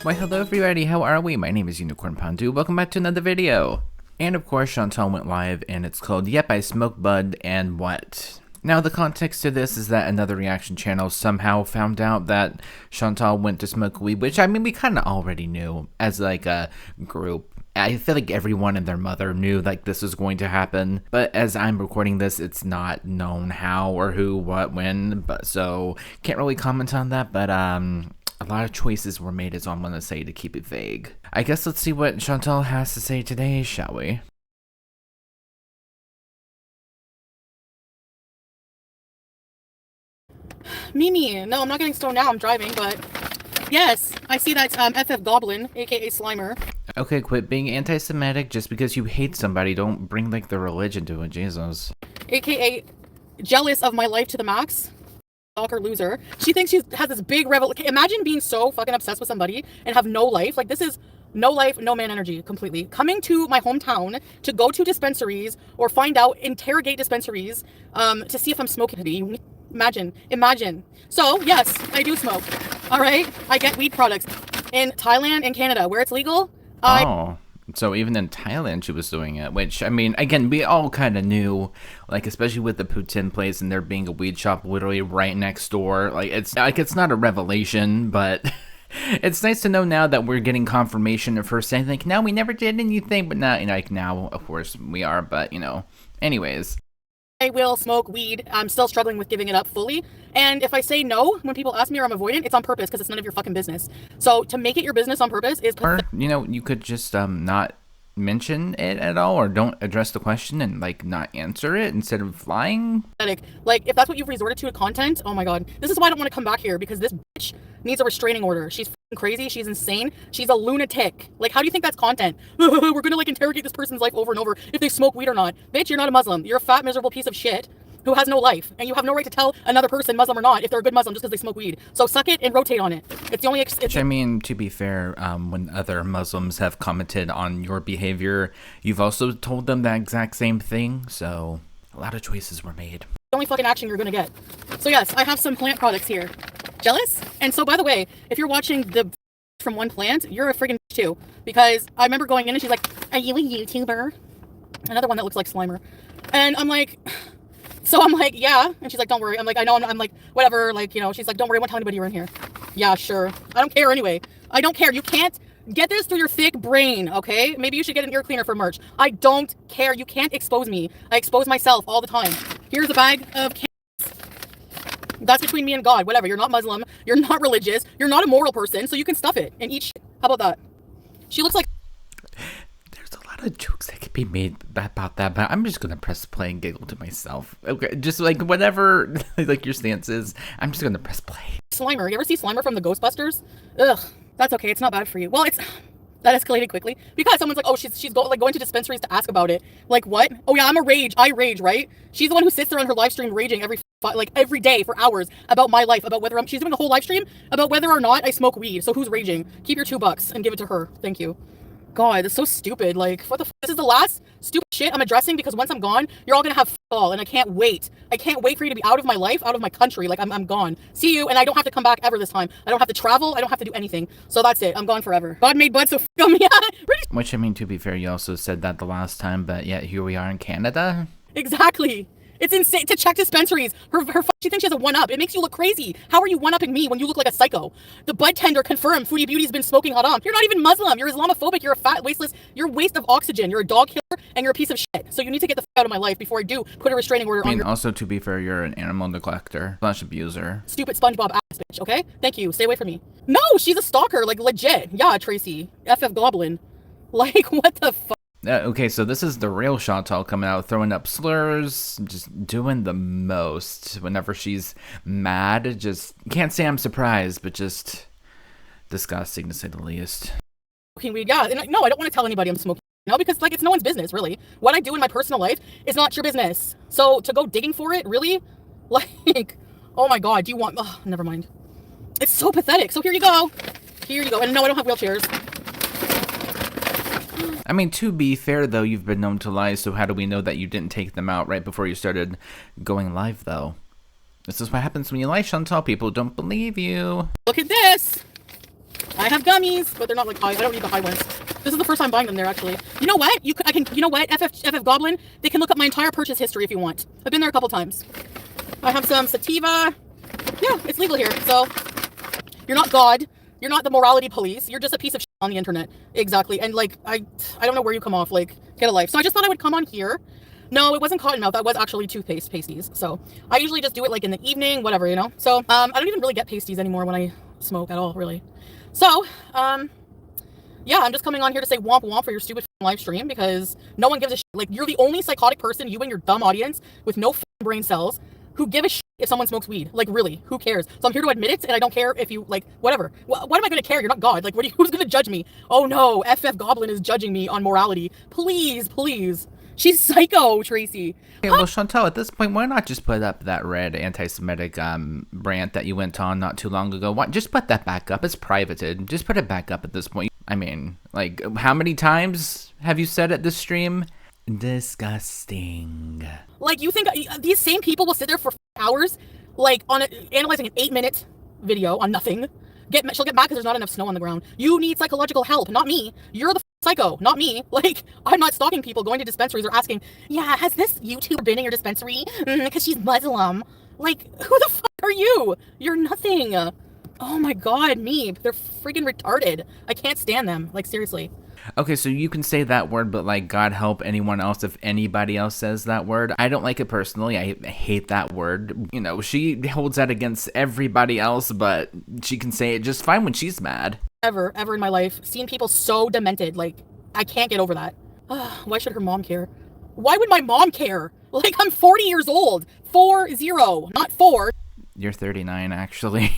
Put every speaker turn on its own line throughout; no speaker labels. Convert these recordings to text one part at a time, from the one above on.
Why hello everybody, how are we? My name is Unicorn Pondu, welcome back to another video. And of course Chantal went live and it's called Yep, I Smoke Bud and What? Now the context to this is that another reaction channel somehow found out that Chantal went to smoke weed, which I mean we kind of already knew as like a group. I feel like everyone and their mother knew like this was going to happen, but as I'm recording this, it's not known how or who, what, when, but so can't really comment on that, but a lot of choices were made, is all I'm going to say, to keep it vague. I guess let's see what Chantal has to say today, shall we?
Mimi, no, I'm not getting stoned now, I'm driving, but yes, I see that FF Goblin, aka Slimer.
Okay, quit being anti-Semitic. Just because you hate somebody, don't bring like their religion to it, Jesus.
AKA jealous of my life to the max. Stalker loser. She thinks she has this big revelation. Imagine being so fucking obsessed with somebody and have no life. Like, this is no life, no man energy completely. Coming to my hometown to go to dispensaries or find out, interrogate dispensaries to see if I'm smoking. Imagine. So, yes, I do smoke. All right? I get weed products in Thailand and Canada where it's legal.
Oh. So even in Thailand, she was doing it, which, I mean, again, we all kind of knew, like, especially with the Putin place and there being a weed shop literally right next door. Like, it's not a revelation, but it's nice to know now that we're getting confirmation of her saying, like, no, we never did anything, but now, you know, like, now, of course, we are, but, you know, anyways.
I will smoke weed. I'm still struggling with giving it up fully. And if I say no, when people ask me or I'm avoidant, it's on purpose because it's none of your fucking business. So to make it your business on purpose is...
Or, you know, you could just not mention it at all, or don't address the question and like not answer it instead of lying.
Like, if that's what you've resorted to content, oh my god, this is why I don't want to come back here, because this bitch needs a restraining order. She's fucking crazy, she's insane, she's a lunatic. Like, how do you think that's content? We're gonna like interrogate this person's life over and over if they smoke weed or not. Bitch, you're not a Muslim. You're a fat miserable piece of shit who has no life, and you have no right to tell another person, Muslim or not, if they're a good Muslim just because they smoke weed. So suck it and rotate on it. It's the only
Which, I mean, to be fair, when other Muslims have commented on your behavior, you've also told them that exact same thing, so a lot of choices were made.
The only fucking action you're gonna get. So yes, I have some plant products here. Jealous? And so, by the way, if you're watching the from one plant, you're a friggin' too, because I remember going in and she's like, are you a YouTuber? Another one that looks like Slimer. And I'm like... So I'm like, yeah. And she's like, don't worry. I'm like, I know. I'm like, whatever. Like, you know, she's like, don't worry. I won't tell anybody you're in here. Yeah, sure. I don't care anyway. I don't care. You can't get this through your thick brain, okay? Maybe you should get an ear cleaner for merch. I don't care. You can't expose me. I expose myself all the time. Here's a bag of cannabis. That's between me and God. Whatever. You're not Muslim. You're not religious. You're not a moral person. So you can stuff it and eat shit. How about that? She looks like...
Of jokes that could be made about that, but I'm just gonna press play and giggle to myself. Okay, just like whatever like your stance is, I'm just gonna press play.
Slimer. You ever see Slimer from the Ghostbusters? Ugh, that's okay. It's not bad for you. Well, that escalated quickly because someone's like, oh, she's going to dispensaries to ask about it. Like, what? Oh yeah, I rage, right? She's the one who sits there on her live stream raging every day for hours about my life, about whether she's doing a whole live stream about whether or not I smoke weed. So who's raging? Keep your $2 and give it to her. Thank you. God, that's so stupid. Like, what the f? This is the last stupid shit I'm addressing, because once I'm gone, you're all gonna have fall, and I can't wait. I can't wait for you to be out of my life, out of my country. Like, I'm gone. See you, and I don't have to come back ever this time. I don't have to travel. I don't have to do anything. So that's it. I'm gone forever. God made Bud, so f him. Yeah.
Which, I mean, to be fair, you also said that the last time, but yet here we are in Canada.
Exactly. It's insane to check dispensaries. She thinks she has a one-up. It makes you look crazy. How are you one-upping me when you look like a psycho? The bud tender confirmed Foodie Beauty's been smoking haram. You're not even Muslim. You're Islamophobic. You're a fat, wasteless. You're a waste of oxygen. You're a dog killer, and you're a piece of shit. So you need to get the f out of my life before I do put a restraining order on your...
Also, to be fair, you're an animal neglector / abuser.
Stupid SpongeBob ass bitch, okay? Thank you. Stay away from me. No, she's a stalker. Like, legit. Yeah, Tracy. FF Goblin. Like, what the fuck?
Okay, so this is the real Chantal coming out, throwing up slurs, just doing the most whenever she's mad. Just can't say I'm surprised, but just disgusting to say the least.
Smoking weed, yeah. No, I don't want to tell anybody I'm smoking. No, because like it's no one's business, really. What I do in my personal life is not your business. So to go digging for it, really, like, oh my god, do you want? Oh, never mind. It's so pathetic. So here you go. Here you go. And no, I don't have wheelchairs.
I mean, to be fair, though, you've been known to lie, so how do we know that you didn't take them out right before you started going live, though? This is what happens when you lie, Chantal. People don't believe you.
Look at this. I have gummies, but they're not like high. I don't need the high ones. This is the first time buying them there, actually. You know what? You know what? FF Goblin, they can look up my entire purchase history if you want. I've been there a couple times. I have some sativa. Yeah, it's legal here. So you're not God. You're not the morality police. You're just a piece of shit on the internet. Exactly. And like, I don't know where you come off. Like, get a life. So I just thought I would come on here. No, it wasn't Cottonmouth. That was actually toothpaste pasties. So I usually just do it like in the evening, whatever, you know? So I don't even really get pasties anymore when I smoke at all, really. So, yeah, I'm just coming on here to say womp womp for your stupid live stream because no one gives a shit. Like, you're the only psychotic person, you and your dumb audience with no brain cells, who give a shit if someone smokes weed. Like, really, who cares? So I'm here to admit it, and I don't care if you, like, whatever. Why am I going to care? You're not God. Like, who's going to judge me? Oh, no, FF Goblin is judging me on morality. Please, please. She's psycho, Tracy.
Okay, well, Chantal, at this point, why not just put up that red anti-Semitic rant that you went on not too long ago? Why, just put that back up. It's privated. Just put it back up at this point. I mean, like, how many times have you said at this stream? Disgusting.
Like, you think these same people will sit there for hours, like, analyzing an 8-minute video on nothing? She'll get mad because there's not enough snow on the ground. You need psychological help, not me. You're the psycho, not me. Like, I'm not stalking people going to dispensaries or asking, yeah, has this YouTuber been in your dispensary? Because she's Muslim. Like, who the fuck are you? You're nothing. Oh my god, me. They're freaking retarded. I can't stand them. Like, seriously.
Okay, so you can say that word, but like, God help anyone else if anybody else says that word. I don't like it personally. I hate that word. You know, she holds that against everybody else, but she can say it just fine when she's mad.
Ever in my life, seen people so demented. Like, I can't get over that. Why should her mom care? Why would my mom care? Like, I'm 40 years old. 40, not 4.
You're 39, actually.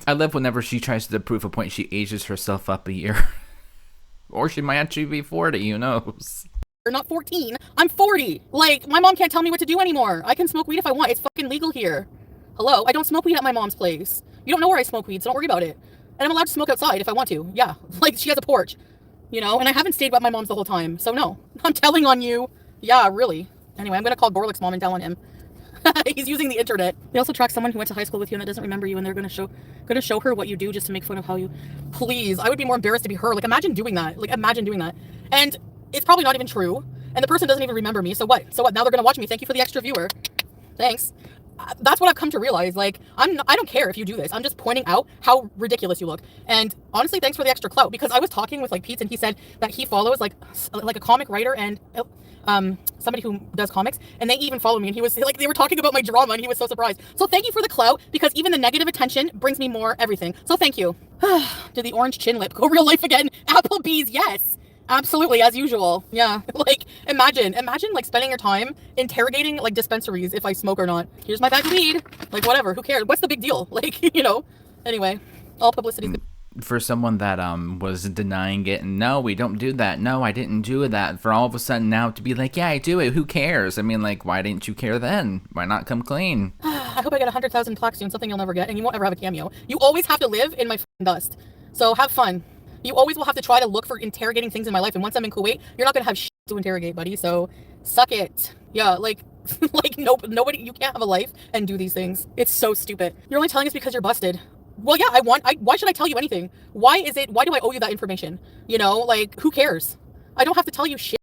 I love whenever she tries to prove a point, she ages herself up a year. Or she might actually be 40, who knows?
You're not 14. I'm 40. Like, my mom can't tell me what to do anymore. I can smoke weed if I want. It's fucking legal here. Hello? I don't smoke weed at my mom's place. You don't know where I smoke weed, so don't worry about it. And I'm allowed to smoke outside if I want to. Yeah. Like, she has a porch. You know? And I haven't stayed with my mom's the whole time. So no. I'm telling on you. Yeah, really. Anyway, I'm gonna call Gorlick's mom and tell on him. He's using the internet. They also track someone who went to high school with you and that doesn't remember you, and they're gonna show her what you do just to make fun of how you. Please, I would be more embarrassed to be her. Like, imagine doing that. Like, imagine doing that. And it's probably not even true. And the person doesn't even remember me. So what? So what? Now they're gonna watch me. Thank you for the extra viewer. Thanks. That's what I've come to realize. Like, I don't care if you do this. I'm just pointing out how ridiculous you look. And honestly, thanks for the extra clout, because I was talking with like Pete and he said that he follows like a comic writer and somebody who does comics, and they even follow me, and he was like, they were talking about my drama and he was so surprised. So thank you for the clout, because even the negative attention brings me more everything. So thank you. Did the orange chin lip go real life again? Applebee's, yes. Absolutely, as usual. Yeah. Like, imagine like spending your time interrogating like dispensaries if I smoke or not. Here's my bag of weed. Like, whatever, who cares? What's the big deal? Like, you know. Anyway, all publicity's good.
For someone that was denying it, and no, we don't do that. No, I didn't do that. For all of a sudden now to be like, yeah, I do it. Who cares? I mean, like, why didn't you care then? Why not come clean?
I hope I get 100,000 plaques soon, something you'll never get, and you won't ever have a cameo. You always have to live in my dust. So have fun. You always will have to try to look for interrogating things in my life, and once I'm in Kuwait, you're not gonna have shit to interrogate, buddy. So suck it. Yeah, like, like nobody. You can't have a life and do these things. It's so stupid. You're only telling us because you're busted. Well, yeah, why should I tell you anything? Why do I owe you that information? You know, like, who cares? I don't have to tell you shit.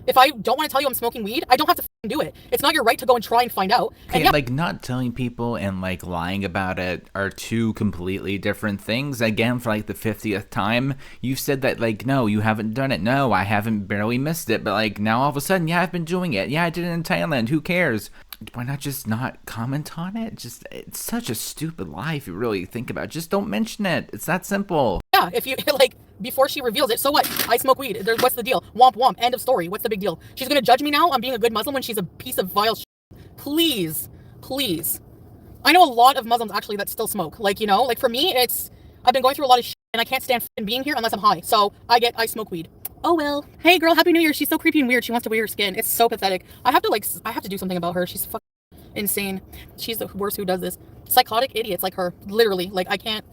If I don't want to tell you I'm smoking weed, I don't have to do it. It's not your right to go and try and find out.
Okay, yeah, like, not telling people and like lying about it are two completely different things. Again, for like the 50th time, you've said that, like, no, you haven't done it. No, I haven't barely missed it. But like, now all of a sudden, yeah, I've been doing it. Yeah, I did it in Thailand. Who cares? Why not just not comment on it? Just, it's such a stupid lie if you really think about it. Just don't mention it. It's that simple.
Yeah, if you, like, before she reveals it, so what? I smoke weed. What's the deal? Womp womp. End of story. What's the big deal? She's gonna judge me now on being a good Muslim when she's a piece of vile shit. Please. Please. I know a lot of Muslims actually that still smoke. Like, you know, like for me, I've been going through a lot of shit and I can't stand being here unless I'm high. So I smoke weed. Oh well. Hey girl, Happy New Year. She's so creepy and weird. She wants to wear her skin. It's so pathetic. I have to do something about her. She's fucking insane. She's the worst who does this. Psychotic idiots like her. Literally. Like, I can't.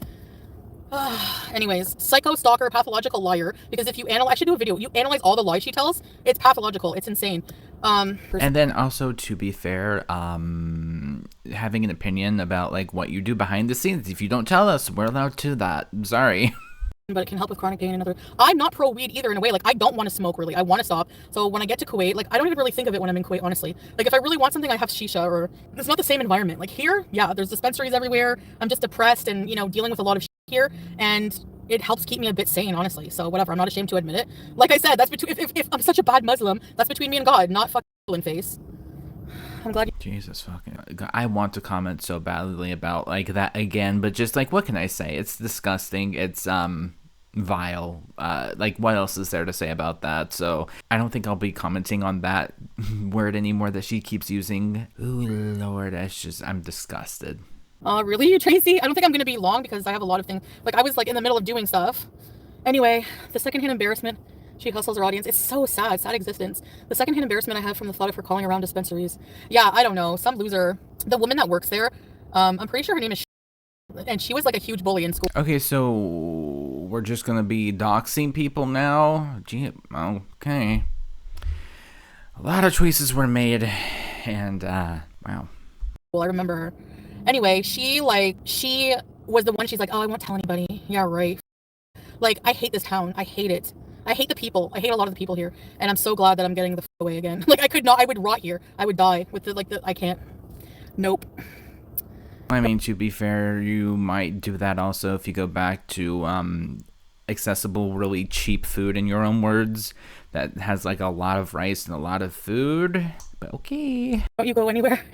Anyways, psycho, stalker, pathological liar. Because if you analyze, I should do a video. You analyze all the lies she tells. It's pathological. It's insane. And
then also, to be fair, having an opinion about like what you do behind the scenes. If you don't tell us, we're allowed to that. I'm sorry.
but it can help with chronic pain and other. I'm not pro weed either in a way. Like, I don't want to smoke really. I want to stop. So when I get to Kuwait, like, I don't even really think of it when I'm in Kuwait, honestly. Like, if I really want something, I have shisha, or it's not the same environment. Like here, yeah, there's dispensaries everywhere. I'm just depressed and, you know, dealing with a lot of shit here, and it helps keep me a bit sane, honestly. So whatever, I'm not ashamed to admit it. Like I said, that's between, if I'm such a bad Muslim, that's between me and God, not fucking in face. I'm glad.
Jesus fucking, I want to comment so badly about like that again, but just like, what can I say? It's disgusting. It's vile. Like, what else is there to say about that? So I don't think I'll be commenting on that word anymore that she keeps using. Ooh, Lord, I'm disgusted.
Really, Tracy? I don't think I'm gonna be long because I have a lot of things. Like, I was like in the middle of doing stuff. Anyway, the secondhand embarrassment. She hustles her audience. It's so sad, sad existence. The secondhand embarrassment I have from the thought of her calling around dispensaries. Yeah, I don't know. Some loser. The woman that works there, I'm pretty sure her name is and she was like a huge bully in school.
Okay, so we're just gonna be doxing people now? Gee, okay. A lot of choices were made, and wow.
Well, I remember her. Anyway, she was the one. She's like, oh, I won't tell anybody. Yeah, right. Like, I hate this town. I hate it. I hate the people. I hate a lot of the people here. And I'm so glad that I'm getting the away again. Like, I would rot here. I would die with I can't. Nope.
I mean, to be fair, you might do that also if you go back to accessible, really cheap food, in your own words, that has like a lot of rice and a lot of food. But okay.
Don't you go anywhere.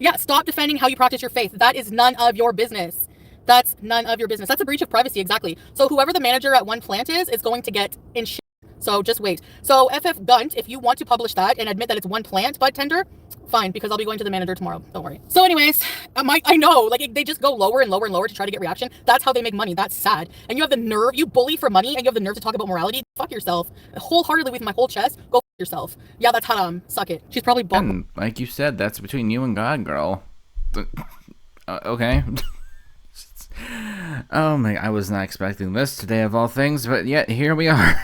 Yeah, stop defending how you practice your faith. That is none of your business. That's none of your business. That's a breach of privacy, exactly. So whoever the manager at one plant is going to get in shit. So just wait. So FF Gunt, if you want to publish that and admit that it's one plant bud tender, fine, because I'll be going to the manager tomorrow. Don't worry. So anyways, I know, like, they just go lower and lower and lower to try to get reaction. That's how they make money. That's sad. And you have the nerve, you bully for money, and you have the nerve to talk about morality. Fuck yourself. Wholeheartedly with my whole chest, go fuck yourself. Yeah, that's haram. Suck it. She's probably bummed.
And like you said, that's between you and God, girl. Okay. Oh my, I was not expecting this today of all things, but yet here we are.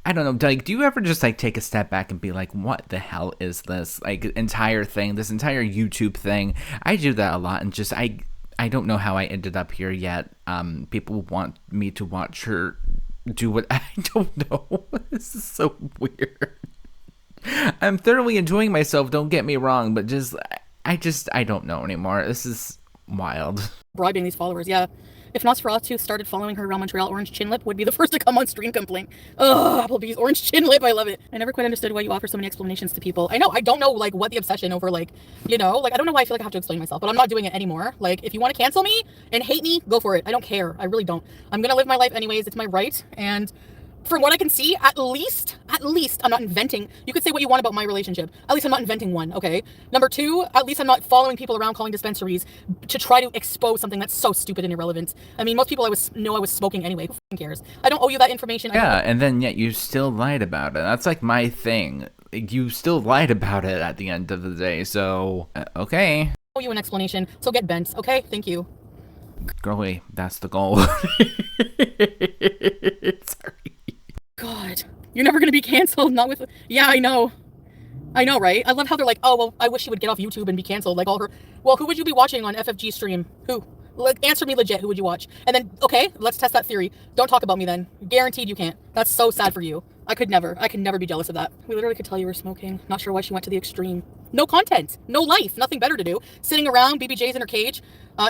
I don't know, like, do you ever just like take a step back and be like, what the hell is this like entire thing, this entire YouTube thing? I do that a lot, and just I don't know how I ended up here yet. People want me to watch her do what I don't know. This is so weird. I'm thoroughly enjoying myself, don't get me wrong, but I don't know anymore. This is wild.
Bribing these followers, yeah. If Nosferatu started following her around Montreal, Orange Chin Lip would be the first to come on stream complaint. Ugh, Applebee's Orange Chin Lip, I love it. I never quite understood why you offer so many explanations to people. I know, I don't know, like, what the obsession over, like, you know, like, I don't know why I feel like I have to explain myself, but I'm not doing it anymore. Like, if you want to cancel me and hate me, go for it. I don't care. I really don't. I'm gonna live my life anyways. It's my right, and from what I can see, at least, I'm not inventing. You could say what you want about my relationship. At least I'm not inventing one, okay? Number two, at least I'm not following people around calling dispensaries to try to expose something that's so stupid and irrelevant. I mean, most people know I was smoking anyway. Who fucking cares? I don't owe you that information.
Yeah, and then yet you still lied about it. That's like my thing. You still lied about it at the end of the day, so, okay.
I owe you an explanation, so get bent, okay? Thank you.
Girlie, that's the goal. Sorry.
God, you're never gonna be canceled. Not with. Yeah, I know, right? I love how they're like, oh well, I wish she would get off YouTube and be canceled. Like all her. Well, who would you be watching on FFG stream? Who? Like, answer me legit. Who would you watch? And then, okay, let's test that theory. Don't talk about me then. Guaranteed you can't. That's so sad for you. I could never be jealous of that. We literally could tell you were smoking. Not sure why she went to the extreme. No content, no life, nothing better to do. Sitting around, BBJ's in her cage,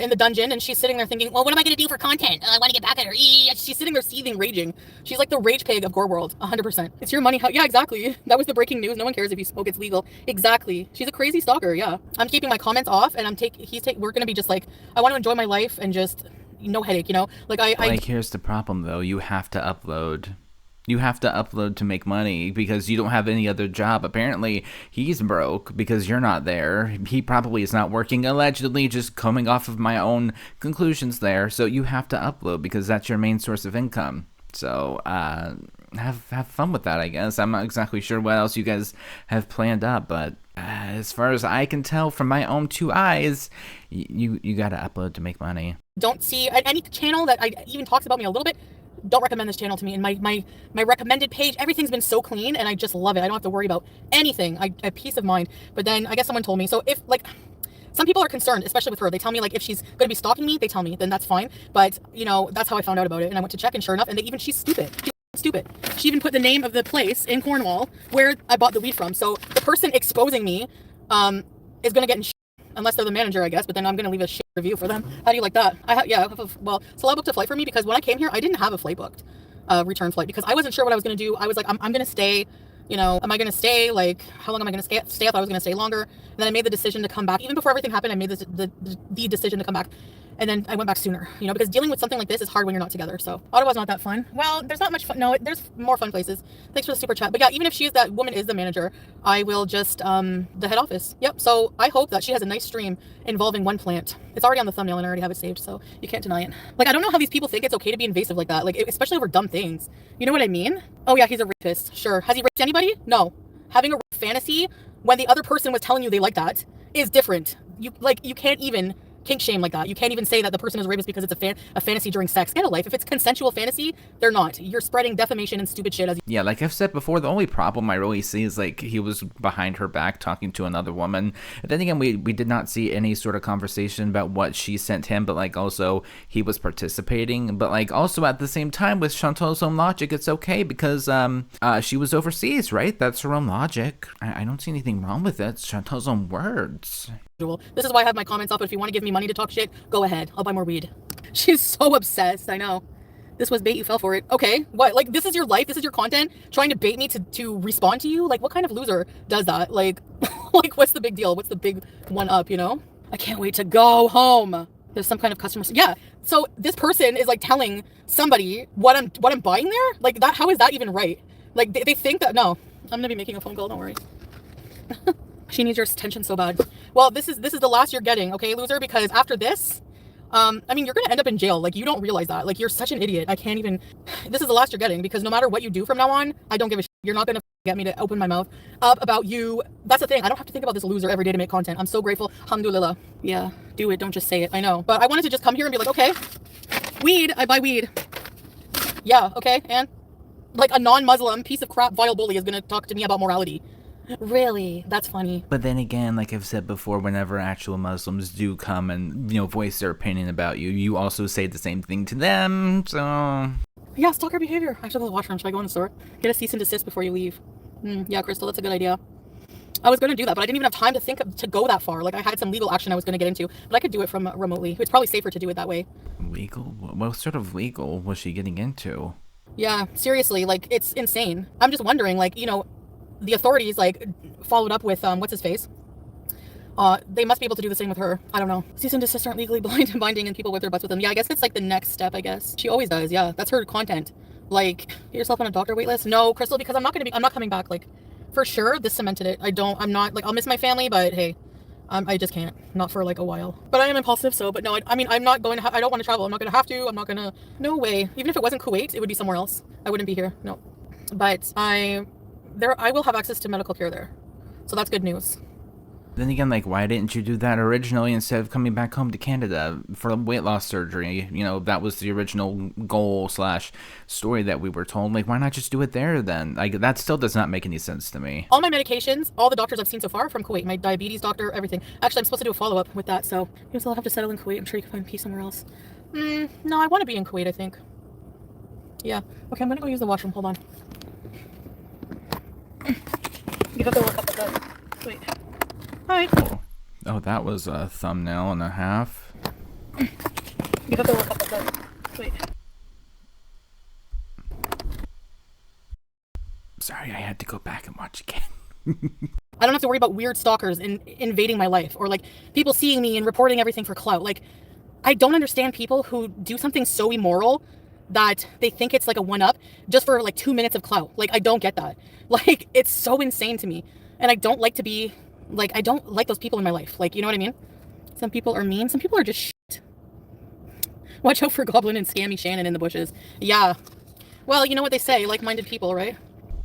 in the dungeon, and she's sitting there thinking, well, what am I gonna do for content? I want to get back at her. She's sitting there seething, raging. She's like the rage pig of Gore World, 100%. It's your money. Yeah, exactly. That was the breaking news. No one cares if you smoke, it's legal. Exactly. She's a crazy stalker. Yeah. I'm keeping my comments off, and we're gonna be just like, I want to enjoy my life and just no headache, you know? Like
here's the problem though. You have to upload. You have to upload to make money because you don't have any other job. Apparently, he's broke because you're not there. He probably is not working, allegedly, just coming off of my own conclusions there. So you have to upload because that's your main source of income. So have fun with that, I guess. I'm not exactly sure what else you guys have planned up, but as far as I can tell from my own two eyes, you got to upload to make money.
Don't see any channel that even talks about me a little bit. Don't recommend this channel to me. And my recommended page, everything's been so clean, and I just love it. I don't have to worry about anything. I have peace of mind. But then I guess someone told me, so if like some people are concerned, especially with her. They tell me, like, if she's going to be stalking me, they tell me, then that's fine. But, you know, that's how I found out about it. And I went to check, and sure enough, and she's stupid. She's stupid. She even put the name of the place in Cornwall where I bought the weed from. So the person exposing me is going to get in shit, unless they're the manager, I guess. But then I'm going to leave a shit review for them. How do you like that? Well, Salah booked a flight for me because when I came here, I didn't have a flight booked, return flight, because I wasn't sure what I was going to do. I was like, I'm going to stay. You know, am I going to stay? Like, how long am I going to stay? I thought I was going to stay longer. And then I made the decision to come back. Even before everything happened, I made the decision to come back. And then I went back sooner, you know, because dealing with something like this is hard when you're not together. So Ottawa's not that fun. Well, there's not much fun. No, there's more fun places. Thanks for the super chat. But yeah, even if that woman is the manager, I will just, the head office. Yep. So I hope that she has a nice stream involving one plant. It's already on the thumbnail and I already have it saved, so you can't deny it. Like, I don't know how these people think it's okay to be invasive like that. Like, especially over dumb things. You know what I mean? Oh yeah, he's a rapist. Sure. Has he raped anybody? No. Having a fantasy when the other person was telling you they like that is different. You can't even kink shame like that. You can't even say that the person is a rapist because it's a fantasy during sex. Get a life. If it's consensual fantasy, they're not. You're spreading defamation and stupid shit.
Yeah, like I've said before, the only problem I really see is like he was behind her back talking to another woman. And then again, we did not see any sort of conversation about what she sent him, but like also he was participating. But like also at the same time with Chantal's own logic, it's okay because she was overseas, right? That's her own logic. I don't see anything wrong with it. It's Chantal's own words.
This is why I have my comments up. If you want to give me money to talk shit, go ahead. I'll buy more weed. She's so obsessed. I know. This was bait. You fell for it. Okay. What? Like, this is your life? This is your content? Trying to bait me to respond to you? Like, what kind of loser does that? Like, like, what's the big deal? What's the big one up, you know? I can't wait to go home. There's some kind of customer. Yeah. So this person is like telling somebody what I'm buying there? Like that. How is that even right? Like they think that. No, I'm going to be making a phone call. Don't worry. She needs your attention so bad. Well, this is the last you're getting, okay, loser? Because after this, I mean, you're gonna end up in jail. Like, you don't realize that. Like, you're such an idiot. I can't even. This is the last you're getting because no matter what you do from now on, I don't give a shit. You're not gonna get me to open my mouth up about you. That's the thing. I don't have to think about this loser every day to make content. I'm so grateful. Alhamdulillah. Yeah, do it. Don't just say it. I know. But I wanted to just come here and be like, okay, weed. I buy weed. Yeah, okay. And like a non-Muslim piece of crap vile bully is gonna talk to me about morality. Really? That's funny.
But then again, like I've said before, whenever actual Muslims do come and, you know, voice their opinion about you, you also say the same thing to them, so...
Yeah, stalker behavior. I should go to the washroom. Should I go in the store? Get a cease and desist before you leave. Yeah, Crystal, that's a good idea. I was going to do that, but I didn't even have time to go that far. Like, I had some legal action I was going to get into, but I could do it from remotely. It's probably safer to do it that way.
Legal? What sort of legal was she getting into?
Yeah, seriously, like, it's insane. I'm just wondering, like, you know, the authorities like followed up with what's his face. They must be able to do the same with her. I don't know. Cease and desist aren't legally binding and people whip their butts with them. Yeah, I guess it's like the next step. I guess she always does. Yeah, that's her content. Like, get yourself on a doctor wait list. No, Crystal, because I'm not coming back. Like, for sure, this cemented it. I'm not like, I'll miss my family, but hey, I just can't. Not for like a while. But I am impulsive, so. But no, I mean, I'm not going to. I don't want to travel. I'm not going to have to. I'm not going to. No way. Even if it wasn't Kuwait, it would be somewhere else. I wouldn't be here. No. But I will have access to medical care there. So that's good news.
Then again, like, why didn't you do that originally instead of coming back home to Canada for weight loss surgery? You know, that was the original goal / story that we were told. Like, why not just do it there then? Like, that still does not make any sense to me.
All my medications, all the doctors I've seen so far from Kuwait, my diabetes doctor, everything. Actually, I'm supposed to do a follow-up with that, so I guess I'll have to settle in Kuwait. I'm sure you can find peace somewhere else. No, I want to be in Kuwait, I think. Yeah. Okay, I'm going to go use the washroom. Hold on. You have to look up at that. Wait. Hi.
Oh, that was a thumbnail and a half.
You have to look up at that. Wait.
Sorry, I had to go back and watch again.
I don't have to worry about weird stalkers invading my life or like people seeing me and reporting everything for clout. Like, I don't understand people who do something so immoral that they think it's like a one-up just for like 2 minutes of clout. Like, I don't get that. Like, it's so insane to me. And I don't like to be, like, I don't like those people in my life. Like, you know what I mean? Some people are mean. Some people are just shit. Watch out for Goblin and Scammy Shannon in the bushes. Yeah. Well, you know what they say, like-minded people, right?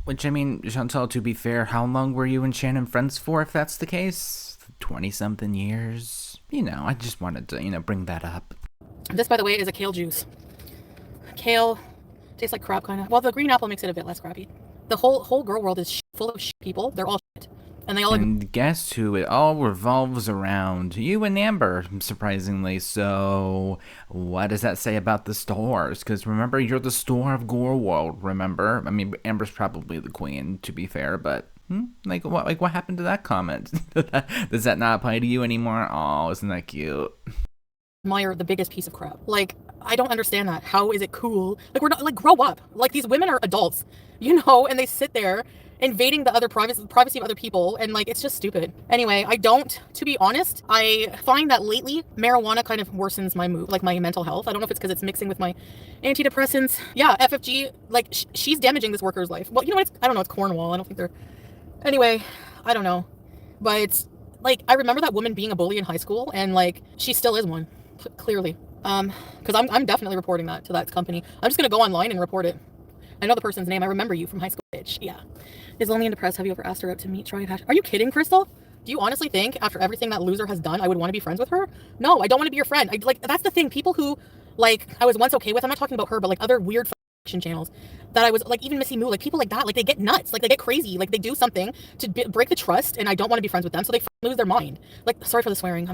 Which, I mean, Chantal, to be fair, how long were you and Shannon friends for, if that's the case? 20-something years? You know, I just wanted to, you know, bring that up.
This, by the way, is a kale juice. Kale tastes like crap, kind of. Well, the green apple makes it a bit less crappy. The whole girl world is full of shit people. They're all shit. And they all agree.
And guess who it all revolves around? You and Amber, surprisingly. So, what does that say about the stores? Because remember, you're the store of Gore World, remember? I mean, Amber's probably the queen, to be fair, but... Like what happened to that comment? Does that not apply to you anymore? Oh, isn't that cute?
Admire the biggest piece of crap. Like, I don't understand that. How is it cool? Like, we're not, like, grow up. Like, these women are adults, you know, and they sit there invading the other privacy of other people, and like, it's just stupid. Anyway, to be honest, I find that lately marijuana kind of worsens my mood, like my mental health. I don't know if it's because it's mixing with my antidepressants. Yeah, FFG, like, she's damaging this worker's life. Well, you know what? I don't know. It's Cornwall. I don't think they're... Anyway, I don't know. But, like, I remember that woman being a bully in high school, and, like, she still is one, clearly. Because I'm definitely reporting that to that company. I'm just going to go online and report it. I know the person's name. I remember you from high school, bitch. Yeah. Is lonely and depressed. Have you ever asked her out to meet, try, hash? Are you kidding, Crystal? Do you honestly think, after everything that loser has done, I would want to be friends with her? No, I don't want to be your friend. Like, that's the thing. People who, like, I was once okay with, I'm not talking about her, but, like, other weird channels that I was like, even Missy Moo, like people like that, like they get nuts, like they get crazy, like they do something to break the trust, and I don't want to be friends with them, so they lose their mind. Like, sorry for the swearing,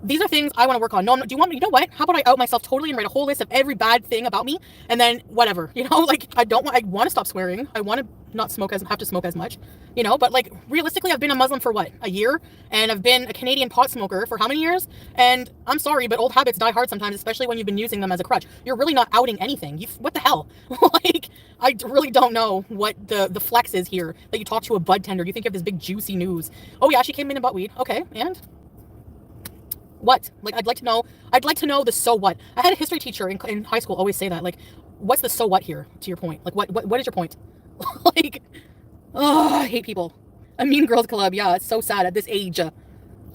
these are things I want to work on. No, do you want me? You know what? How about I out myself totally and write a whole list of every bad thing about me, and then whatever, you know, like I want to stop swearing. I want to not have to smoke as much, you know, but like realistically, I've been a Muslim for what, a year, and I've been a Canadian pot smoker for how many years? And I'm sorry, but old habits die hard sometimes, especially when you've been using them as a crutch. You're really not outing anything. What the hell? Like, I really don't know what the flex is here that you talk to a bud tender. You think you have this big juicy news. Oh yeah, she came in and bought weed. Okay, and what? Like, I'd like to know the so what. I had a history teacher in high school always say that, like, what's the so what here, to your point? Like, what is your point? Like, oh, I hate people. A Mean Girls Club, yeah, it's so sad at this age.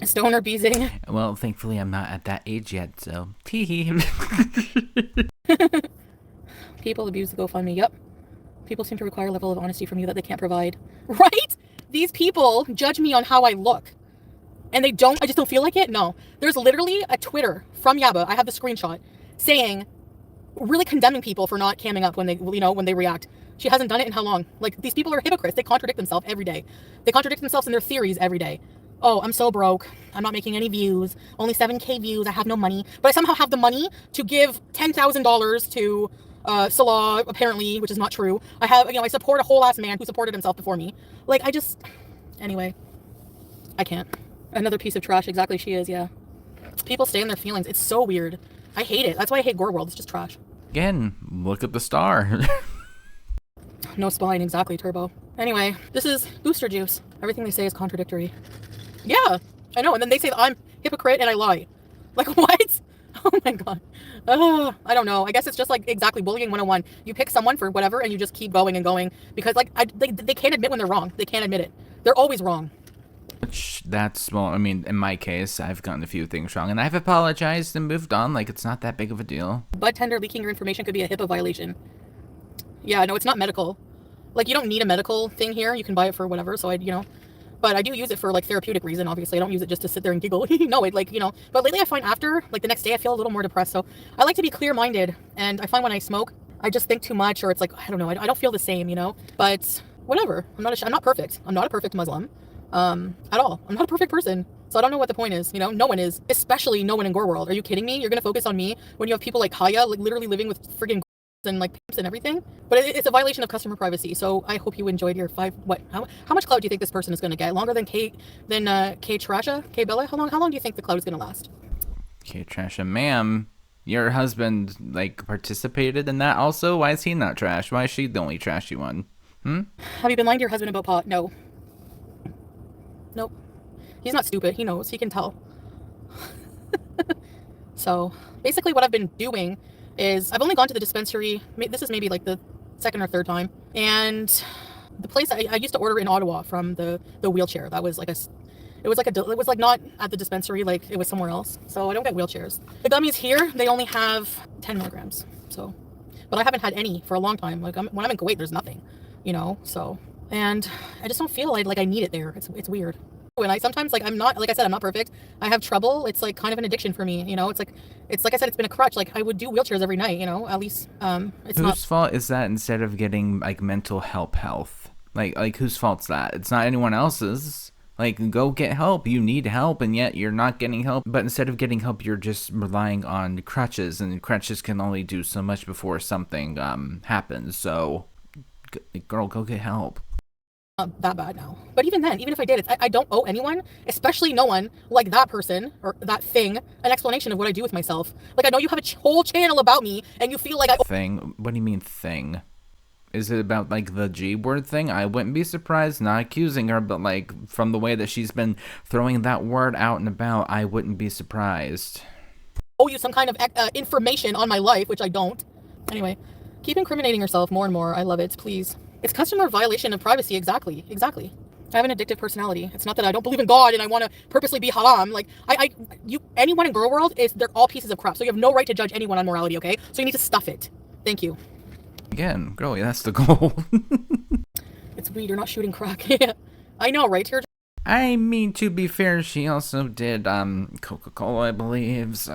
Stoner beezing.
Well, thankfully I'm not at that age yet, so tee-hee.
People abuse the GoFundMe, yep. People seem to require a level of honesty from you that they can't provide. Right? These people judge me on how I look. And I just don't feel like it? No. There's literally a Twitter from Yaba, I have the screenshot, saying, really condemning people for not camming up when they react. She hasn't done it in how long? Like, these people are hypocrites. They contradict themselves every day. They contradict themselves in their theories every day. Oh, I'm so broke. I'm not making any views. Only 7K views. I have no money. But I somehow have the money to give $10,000 to Salah, apparently, which is not true. I support a whole ass man who supported himself before me. Like, anyway, I can't. Another piece of trash. Exactly, she is, yeah. People stay in their feelings. It's so weird. I hate it. That's why I hate Gore World. It's just trash.
Again, look at the star.
No spine, exactly, Turbo. Anyway, this is booster juice. Everything they say is contradictory. Yeah, I know. And then they say that I'm hypocrite and I lie. Like, what? Oh my god. I don't know. I guess it's just like exactly bullying 101. You pick someone for whatever and you just keep going and going because like they can't admit when they're wrong. They can't admit it. They're always wrong.
Well, I mean, in my case, I've gotten a few things wrong, and I've apologized and moved on. Like, it's not that big of a deal.
Bud tender leaking your information could be a HIPAA violation. Yeah, no, it's not medical. Like, you don't need a medical thing here. You can buy it for whatever, so but I do use it for, like, therapeutic reason, obviously. I don't use it just to sit there and giggle. No, but lately I find after, like, the next day I feel a little more depressed, so I like to be clear-minded, and I find when I smoke, I just think too much, or it's like, I don't know, I don't feel the same, but whatever. I'm not perfect. I'm not a perfect Muslim. At all. I'm not a perfect person. So I don't know what the point is. No one is. Especially no one in Gore World. Are you kidding me? You're going to focus on me when you have people like Kaya, like literally living with friggin' and like pimps and everything? But it's a violation of customer privacy. So I hope you enjoyed your how much clout do you think this person is going to get? Longer than K Trasha? K Bella? How long do you think the clout is going to last?
K Trasha, ma'am. Your husband, like, participated in that also? Why is he not trash? Why is she the only trashy one?
Have you been lying to your husband about pot? No. Nope. He's not stupid. He knows. He can tell. So basically what I've been doing is I've only gone to the dispensary. This is maybe like the second or third time. And the place I used to order in Ottawa from the wheelchair. That was like it was like not at the dispensary. Like it was somewhere else. So I don't get wheelchairs. The gummies here, they only have 10 milligrams. So, but I haven't had any for a long time. Like when I'm in Kuwait, there's nothing, so. And I just don't feel like I need it there. It's weird. And I sometimes, like, I'm not, like I said, I'm not perfect. I have trouble. It's like kind of an addiction for me, It's like I said, it's been a crutch. Like I would do wheelchairs every night, at least it's not.
Whose fault is that instead of getting like mental health? Like whose fault's that? It's not anyone else's. Like, go get help. You need help, and yet you're not getting help. But instead of getting help, you're just relying on crutches, and crutches can only do so much before something happens. So, girl, go get help.
Not that bad now. But even then, even if I did, I don't owe anyone, especially no one, like that person or that thing, an explanation of what I do with myself. Like, I know you have a whole channel about me, and you feel like
Thing? What do you mean, thing? Is it about, like, the G word thing? I wouldn't be surprised, not accusing her, but, like, from the way that she's been throwing that word out and about, I wouldn't be surprised.
owe you some kind of information on my life, which I don't. Anyway, keep incriminating yourself more and more. I love it. Please. It's customer violation of privacy. Exactly. I have an addictive personality. It's not that I don't believe in God and I want to purposely be haram. Like, anyone in girl world they're all pieces of crap. So you have no right to judge anyone on morality, okay? So you need to stuff it. Thank you.
Again, girlie, that's the goal.
It's weed. You're not shooting crack. Yeah. I know, right?
I mean, to be fair, she also did, Coca-Cola, I believe, so,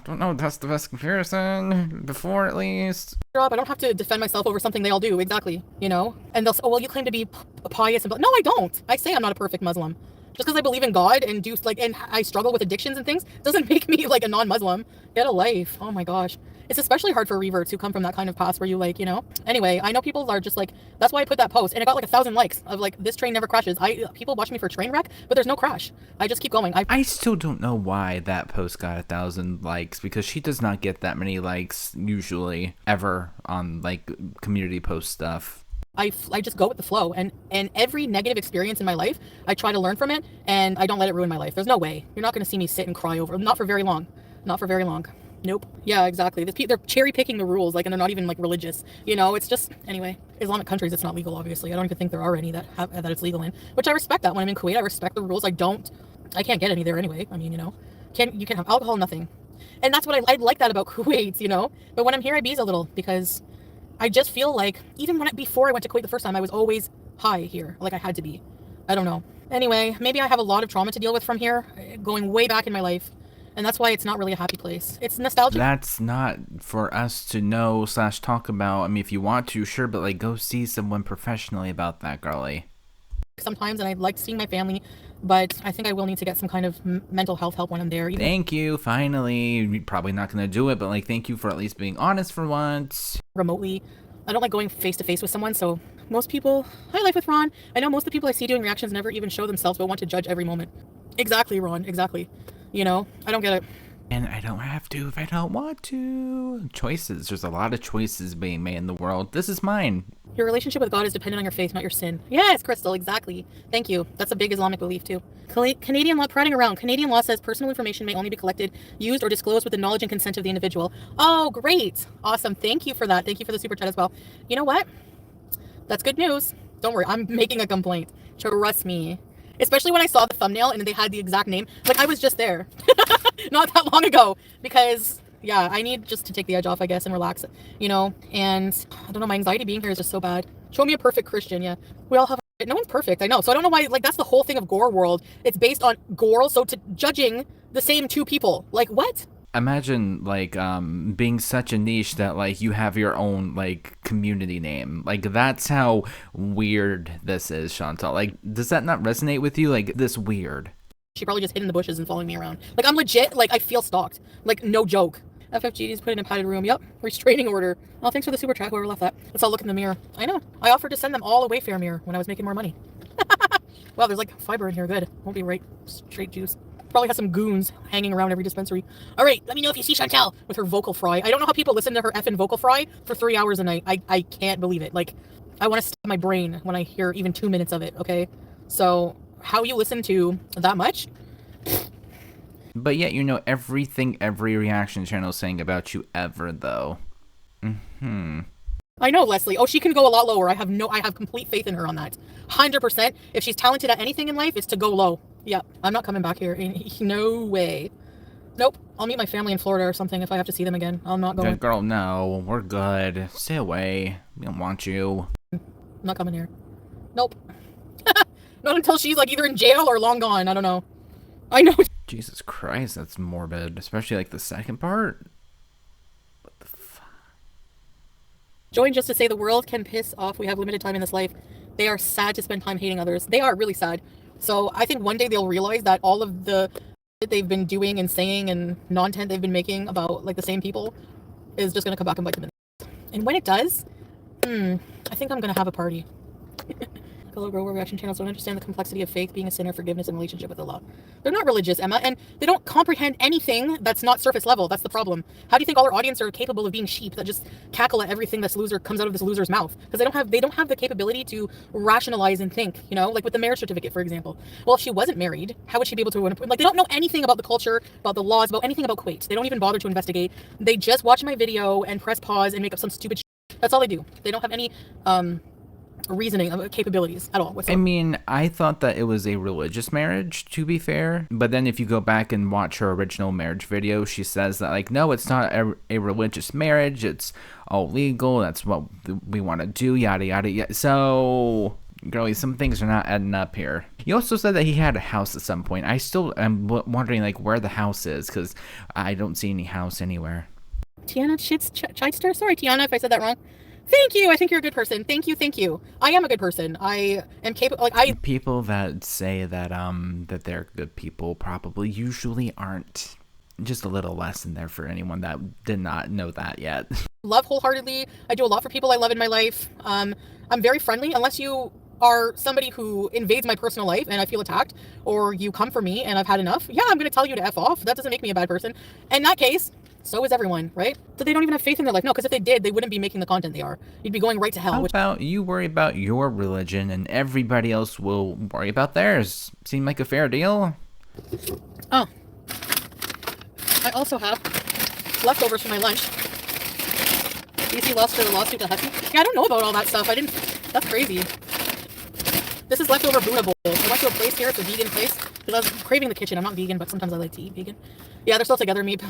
don't know if that's the best comparison, before at least.
I don't have to defend myself over something they all do, exactly, you know? And they'll say, oh, well, you claim to be pious, and no, I don't. I say I'm not a perfect Muslim. Just because I believe in God and and I struggle with addictions and things doesn't make me like a non-Muslim. Get a life. Oh my gosh. It's especially hard for reverts who come from that kind of past where you like, you know. Anyway, I know people are just like, that's why I put that post and it got like 1,000 likes of like, this train never crashes. People watch me for train wreck, but there's no crash. I just keep going.
I still don't know why that post got 1,000 likes, because she does not get that many likes usually ever on like community post stuff.
I just go with the flow, and every negative experience in my life, I try to learn from it, and I don't let it ruin my life. There's no way. You're not going to see me sit and cry over. Not for very long. Not for very long. Nope. Yeah, exactly. They're cherry picking the rules, like, and they're not even like religious. You know, it's just, anyway, Islamic countries, it's not legal, obviously. I don't even think there are any that it's legal in, which I respect that. When I'm in Kuwait, I respect the rules. I can't get any there anyway. I mean, you know, you can have alcohol, nothing. And that's what I like that about Kuwait, you know, but when I'm here, I bees a little because I just feel like even before I went to Kuwait the first time, I was always high here. Like I had to be. I don't know. Anyway, maybe I have a lot of trauma to deal with from here, going way back in my life. And that's why it's not really a happy place. It's nostalgic.
That's not for us to know / talk about. I mean, if you want to, sure, but like go see someone professionally about that, girlie.
Sometimes, and I like seeing my family, but I think I will need to get some kind of mental health help when I'm there.
Thank you, finally. You're probably not going to do it, but like thank you for at least being honest for once.
Remotely. I don't like going face to face with someone, so most people, hi, Life with Ron. I know most of the people I see doing reactions never even show themselves, but want to judge every moment. Exactly, Ron, exactly. You know, I don't get it.
And I don't have to if I don't want to. Choices. There's a lot of choices being made in the world. This is mine.
Your relationship with God is dependent on your faith, not your sin. Yes, Crystal, exactly. Thank you. That's a big Islamic belief, too. Canadian law, prodding around. Canadian law says personal information may only be collected, used, or disclosed with the knowledge and consent of the individual. Oh, great. Awesome. Thank you for that. Thank you for the super chat as well. You know what? That's good news. Don't worry. I'm making a complaint. Trust me. Especially when I saw the thumbnail and they had the exact name. Like, I was just there. Not that long ago. Because, yeah, I need just to take the edge off, I guess, and relax, you know. And, I don't know, my anxiety being here is just so bad. Show me a perfect Christian, yeah. We all have... No one's perfect, I know. So I don't know why, like, that's the whole thing of gore world. It's based on gore, so judging the same two people. Like, what?
Imagine, like, being such a niche that, like, you have your own, like, community name. Like, that's how weird this is, Chantal. Like, does that not resonate with you? Like, this weird.
She probably just hid in the bushes and following me around. Like, I'm legit, like, I feel stalked. Like, no joke. FFGD's put in a padded room. Yep. Restraining order. Oh, thanks for the super chat, whoever left that. Let's all look in the mirror. I know. I offered to send them all a Wayfair mirror when I was making more money. Wow, there's, like, fiber in here. Good. Won't be right straight juice. Probably has some goons hanging around every dispensary. All right, let me know if you see Chantal with her vocal fry. I don't know how people listen to her effing vocal fry for 3 hours a night. I can't believe it. Like, I want to stab my brain when I hear even 2 minutes of it, okay? So, how you listen to that much?
But yet you know everything every reaction channel is saying about you ever, though.
I know, Leslie. Oh, she can go a lot lower. I have complete faith in her on that. 100%. If she's talented at anything in life, it's to go low. Yeah, I'm not coming back here. No way. Nope. I'll meet my family in Florida or something if I have to see them again. I'm not going.
Good girl, no. We're good. Stay away. We don't want you.
I'm not coming here. Nope. Not until she's like either in jail or long gone. I don't know. I know.
Jesus Christ, that's morbid. Especially like the second part. What the fuck?
Join just to say the world can piss off. We have limited time in this life. They are sad to spend time hating others. They are really sad. So I think one day they'll realize that all of the shit they've been doing and saying and content they've been making about like the same people is just gonna come back and bite them in the ass. And when it does, I think I'm gonna have a party. Hello, Grower Reaction channels don't understand the complexity of faith, being a sinner, forgiveness, and relationship with Allah. They're not religious, Emma, and they don't comprehend anything that's not surface level. That's the problem. How do you think all our audience are capable of being sheep that just cackle at everything this loser comes out of this loser's mouth? Because they don't have the capability to rationalize and think. You know, like with the marriage certificate, for example. Well, if she wasn't married, how would she be able to? Like, they don't know anything about the culture, about the laws, about anything about Kuwait. They don't even bother to investigate. They just watch my video and press pause and make up some stupid shit. That's all they do. They don't have any reasoning capabilities at all whatsoever.
I mean, I thought that it was a religious marriage, to be fair, but then if you go back and watch her original marriage video, she says that, like, no, it's not a religious marriage, it's all legal, that's what we want to do, yada yada yada. So girlie, some things are not adding up here. You also said that he had a house at some point. I still am wondering, like, where the house is, because I don't see any house anywhere.
Tiana Chidster? Sorry, Tiana, if I said that wrong. Thank you. I think you're a good person. Thank you. Thank you. I am a good person. I am capable. Like
people that say that that they're good people probably usually aren't. Just a little lesson there for anyone that did not know that yet.
Love wholeheartedly. I do a lot for people I love in my life. I'm very friendly, unless you are somebody who invades my personal life and I feel attacked, or you come for me and I've had enough. Yeah, I'm going to tell you to F off. That doesn't make me a bad person. In that case, so is everyone, right? So they don't even have faith in their life. No, because if they did, they wouldn't be making the content they are. You'd be going right to hell.
How about you worry about your religion and everybody else will worry about theirs? Seem like a fair deal?
Oh. I also have leftovers from my lunch. BC lost her lawsuit to Husky. Yeah, I don't know about all that stuff. That's crazy. This is leftover Buddha bowl. I went to a place here, it's a vegan place, because I was craving the kitchen. I'm not vegan, but sometimes I like to eat vegan. Yeah, they're still together, Meep.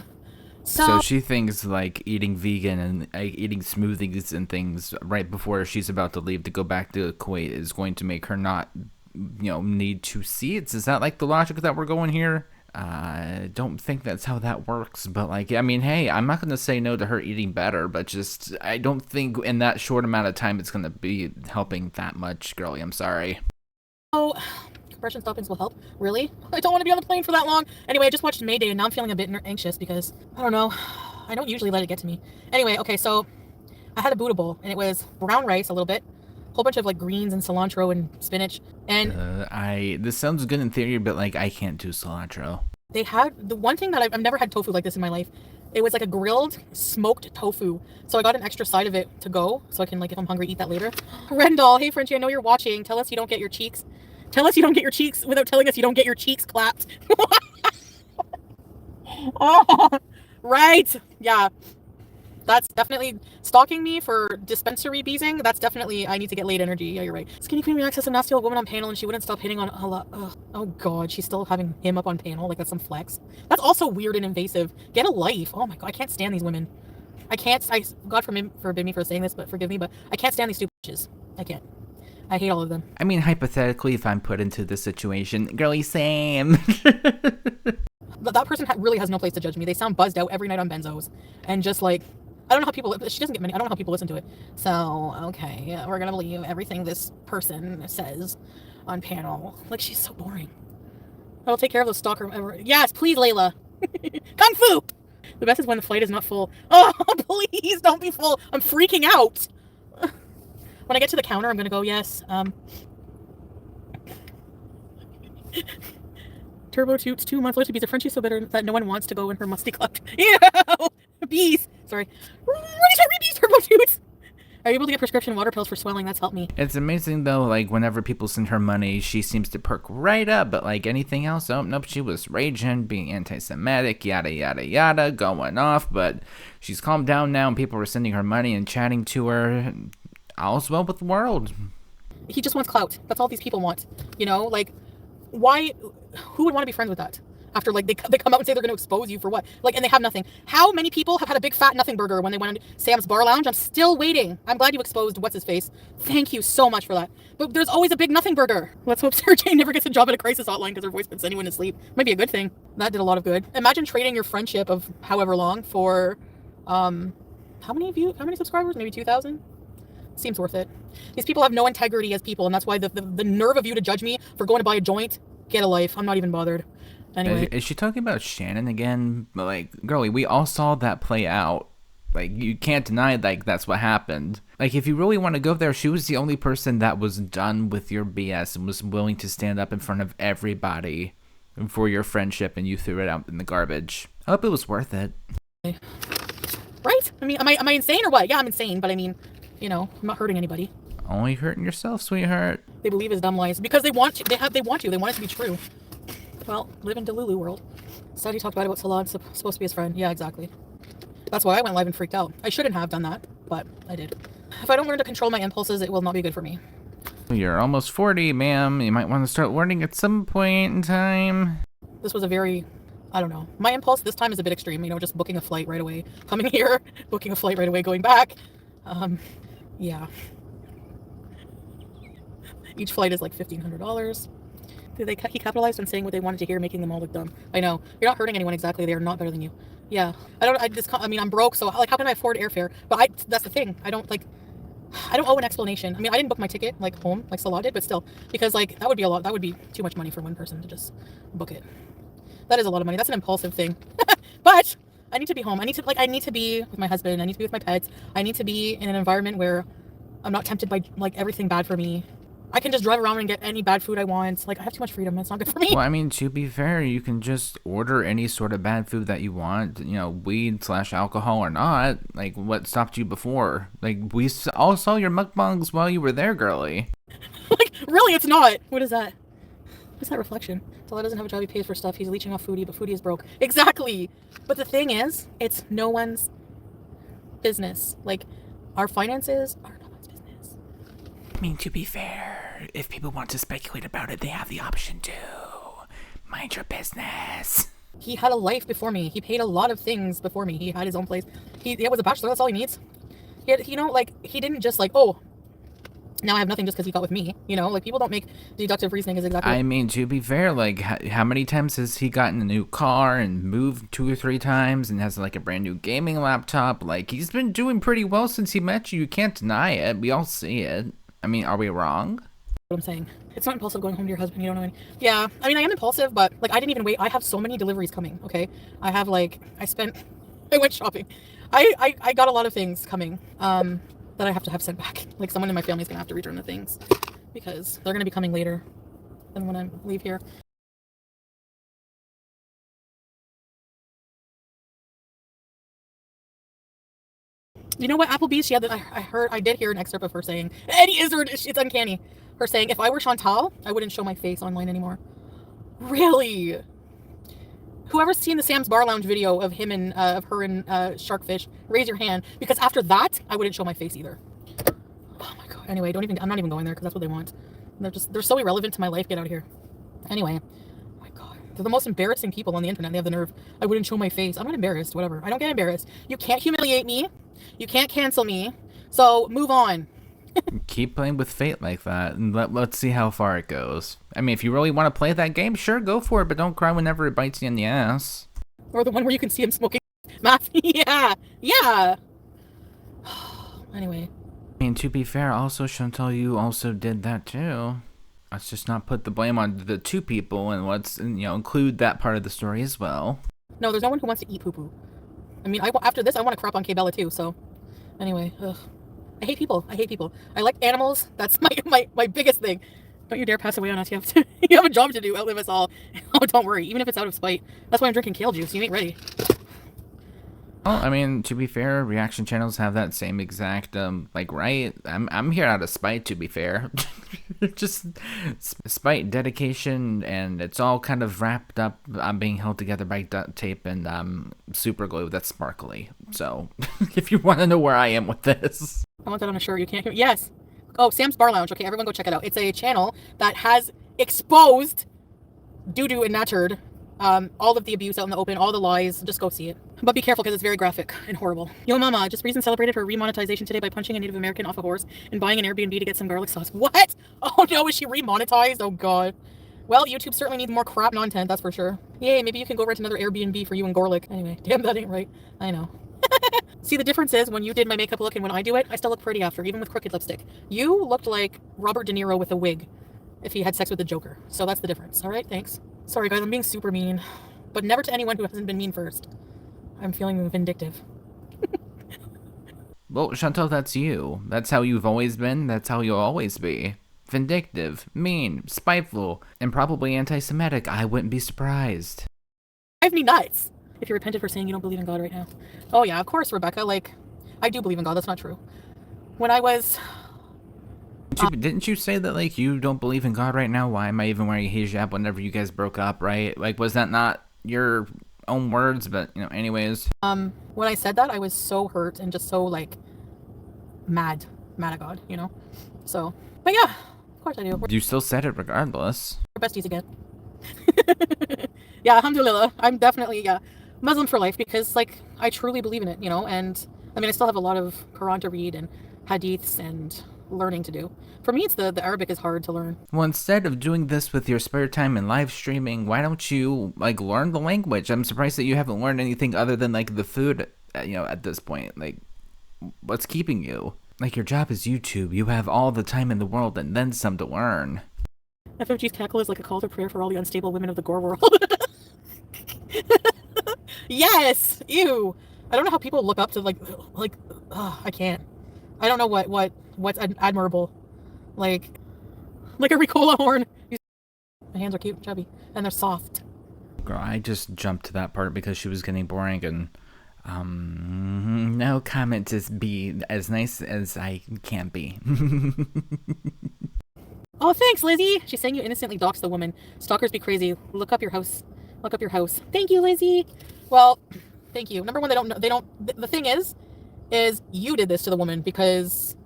So she thinks like eating vegan and eating smoothies and things right before she's about to leave to go back to Kuwait is going to make her not, need 2 seats. Is that like the logic that we're going here? I don't think that's how that works, but like, I mean, hey, I'm not going to say no to her eating better, but just, I don't think in that short amount of time it's going to be helping that much, girlie. I'm sorry.
Oh, compression stoppings will help. Really? I don't want to be on the plane for that long. Anyway, I just watched Mayday and now I'm feeling a bit anxious because, I don't know, I don't usually let it get to me. Anyway, okay, so I had a Buddha bowl and it was brown rice a little bit, a whole bunch of like greens and cilantro and spinach. And
this sounds good in theory, but like I can't do cilantro.
They had the one thing that I've never had tofu like this in my life. It was like a grilled smoked tofu. So I got an extra side of it to go so I can, like, if I'm hungry, eat that later. Rendell, hey Frenchie, I know you're watching. Tell us you don't get your cheeks. Tell us you don't get your cheeks without telling us you don't get your cheeks clapped. Oh, right. Yeah. That's definitely stalking me for dispensary beezing. That's definitely, I need to get late energy. Yeah, you're right. Skinny Queen reacts as a nasty old woman on panel and she wouldn't stop hitting on Allah. Oh God, she's still having him up on panel. Like that's some flex. That's also weird and invasive. Get a life. Oh my God, I can't stand these women. God forbid me for saying this, but forgive me, but I can't stand these stupid bitches. I can't. I hate all of them.
I mean, hypothetically, if I'm put into this situation, girlie, same.
That person really has no place to judge me. They sound buzzed out every night on benzos. And just like, I don't know how people, she doesn't get many, I don't know how people listen to it. So, okay, we're gonna believe everything this person says on panel. Like, she's so boring. I'll take care of the stalker. Yes, please, Layla. Kung Fu! The best is when the flight is not full. Oh, please don't be full. I'm freaking out. When I get to the counter, I'm gonna go, yes, Turbo Toots, 2 months later, bees are Frenchie so bitter that no one wants to go in her musty club. Ew! Bees! Sorry. Bees, Turbo Toots! Are you able to get prescription water pills for swelling? That's helped me.
It's amazing though, like whenever people send her money, she seems to perk right up, but like anything else, oh nope, she was raging, being anti-Semitic, yada yada yada, going off, but she's calmed down now and people are sending her money and chatting to her. All's well with the world.
He just wants clout. That's all these people want. You know, like, why, who would want to be friends with that? After, like, they come out and say they're going to expose you for what? Like, and they have nothing. How many people have had a big fat nothing burger when they went on Sam's Bar Lounge? I'm still waiting. I'm glad you exposed what's-his-face. Thank you so much for that. But there's always a big nothing burger. Let's hope Sarah Jane never gets a job at a crisis hotline because her voice puts anyone to sleep. Might be a good thing. That did a lot of good. Imagine trading your friendship of however long for, how many subscribers? Maybe 2,000? Seems worth it. These people have no integrity as people, and that's why the nerve of you to judge me for going to buy a joint, get a life. I'm not even bothered. Anyway.
Is she talking about Shannon again? Like, girlie, we all saw that play out. Like, you can't deny, like, that's what happened. Like, if you really want to go there, she was the only person that was done with your BS and was willing to stand up in front of everybody for your friendship, and you threw it out in the garbage. I hope it was worth it.
Right? I mean, am I insane or what? Yeah, I'm insane, but I mean, you know, I'm not hurting anybody.
Only hurting yourself, sweetheart.
They believe his dumb lies because they want to. They want it to be true. Well, live in Delulu world. Said he talked about Salad's supposed to be his friend. Yeah, exactly. That's why I went live and freaked out. I shouldn't have done that, but I did. If I don't learn to control my impulses, it will not be good for me.
You're almost 40, ma'am. You might want to start learning at some point in time.
This was a very, I don't know. My impulse this time is a bit extreme. You know, just booking a flight right away, coming here, booking a flight right away, going back. Yeah. Each flight is like $1,500. He capitalized on saying what they wanted to hear, making them all look dumb. I know. You're not hurting anyone exactly. They are not better than you. Yeah. I mean, I'm broke, so like, how can I afford airfare? But that's the thing. I don't owe an explanation. I mean, I didn't book my ticket like home, like Salah did, but still, because like, that would be a lot. That would be too much money for one person to just book it. That is a lot of money. That's an impulsive thing. But I need to be home. I need to be with my husband. I need to be with my pets. I need to be in an environment where I'm not tempted by like everything bad for me. I can just drive around and get any bad food I want. Like, I have too much freedom. It's not good for me.
Well, I mean, to be fair, you can just order any sort of bad food that you want, you know, weed/alcohol or not. Like, what stopped you before? Like, we all saw your mukbangs while you were there, girlie.
Like, really, it's not. What is that? What's that reflection? Salah doesn't have a job, he pays for stuff. He's leeching off foodie, but foodie is broke. Exactly. But the thing is, it's no one's business. Like, our finances are no one's business.
I mean, to be fair, if people want to speculate about it, they have the option to. Mind your business.
He had a life before me. He paid a lot of things before me. He had his own place. He was a bachelor. That's all he needs. He had, you know, like, he didn't just like, oh, now I have nothing just because he got with me. You know, like, people don't make deductive reasoning is exactly.
I mean, to be fair, like, how many times has he gotten a new car and moved 2 or 3 times and has like a brand new gaming laptop? Like, he's been doing pretty well since he met you. You can't deny it. We all see it. I mean, are we wrong?
What I'm saying. It's not impulsive going home to your husband. You don't know any. Yeah, I mean, I am impulsive, but like, I didn't even wait. I have so many deliveries coming. Okay, I have like, I went shopping. I got a lot of things coming that I have to have sent back. Like, someone in my family is gonna have to return the things because they're gonna be coming later than when I leave here. You know what, Applebee's, she had I did hear an excerpt of her saying, it's uncanny, her saying, if I were Chantal, I wouldn't show my face online anymore. Really? Whoever's seen the Sam's Bar Lounge video of him and of her and Sharkfish, raise your hand, because after that, I wouldn't show my face either. Oh my god. Anyway, I'm not even going there because that's what they want. They're so irrelevant to my life. Get out of here. Anyway, oh my god, they're the most embarrassing people on the internet. They have the nerve. I wouldn't show my face. I'm not embarrassed. Whatever. I don't get embarrassed. You can't humiliate me. You can't cancel me. So move on.
Keep playing with fate like that, and let's see how far it goes. I mean, if you really want to play that game, sure, go for it, but don't cry whenever it bites you in the ass.
Or the one where you can see him smoking meth. Yeah. Anyway.
I mean, to be fair, also, Chantal, you also did that too. Let's just not put the blame on the 2 people, and let's, you know, include that part of the story as well.
No, there's no one who wants to eat poo-poo. I mean, after this, I want to crap on K-Bella too, so. Anyway, ugh. I hate people. I like animals. That's my biggest thing. Don't you dare pass away on us. You have a job to do. Outlive us all. Oh, don't worry. Even if it's out of spite. That's why I'm drinking kale juice. You ain't ready.
Well, I mean, to be fair, reaction channels have that same exact, right? I'm here out of spite, to be fair. Just spite, dedication, and it's all kind of wrapped up, being held together by duct tape and super glue that's sparkly. So, if you want to know where I am with this.
I want that on a shirt. You can't hear. Yes. Oh, Sam's Bar Lounge. Okay, everyone go check it out. It's a channel that has exposed doo-doo and naturd. All of the abuse out in the open, all the lies. Just go see it. But be careful because it's very graphic and horrible. Yo mama, just recently celebrated her remonetization today by punching a Native American off a horse and buying an Airbnb to get some garlic sauce. What? Oh no, is she remonetized? Oh god. Well, YouTube certainly needs more crap content, that's for sure. Yay, maybe you can go rent another Airbnb for you and Gorlick. Anyway, damn, that ain't right. I know. See, the difference is when you did my makeup look and when I do it, I still look pretty after, even with crooked lipstick. You looked like Robert De Niro with a wig if he had sex with the Joker. So that's the difference. All right, thanks. Sorry, guys, I'm being super mean. But never to anyone who hasn't been mean first. I'm feeling vindictive.
Well, Chantal, that's you. That's how you've always been. That's how you'll always be. Vindictive, mean, spiteful, and probably anti-Semitic. I wouldn't be surprised.
Drive me nuts. If you repented for saying you don't believe in God right now. Oh yeah, of course, Rebecca. Like, I do believe in God. That's not true. When I was...
Didn't you say that, like, you don't believe in God right now? Why am I even wearing a hijab whenever you guys broke up, right? Like, was that not your own words? But, you know, anyways.
When I said that, I was so hurt and just so, like, mad at God, you know? So, but yeah, of course I do.
You still said it regardless.
We're besties again. Yeah, alhamdulillah. I'm definitely, yeah, Muslim for life because, like, I truly believe in it, you know? And, I mean, I still have a lot of Quran to read and hadiths and learning to do. For me, it's the Arabic is hard to learn.
Well, instead of doing this with your spare time and live streaming, why don't you, like, learn the language? I'm surprised that you haven't learned anything other than, like, the food, you know, at this point. Like, what's keeping you? Like, your job is YouTube. You have all the time in the world and then some to learn.
FFG's cackle is like a call to prayer for all the unstable women of the gore world. Yes! Ew! I don't know how people look up to, like, I can't. I don't know what's admirable. Like a Ricola horn. My hands are cute and chubby. And they're soft.
Girl, I just jumped to that part because she was getting boring and, no comment to be as nice as I can be.
Oh, thanks, Lizzie! She's saying you innocently doxed the woman. Stalkers be crazy. Look up your house. Look up your house. Thank you, Lizzie! Well, thank you. Number one, the thing is you did this to the woman because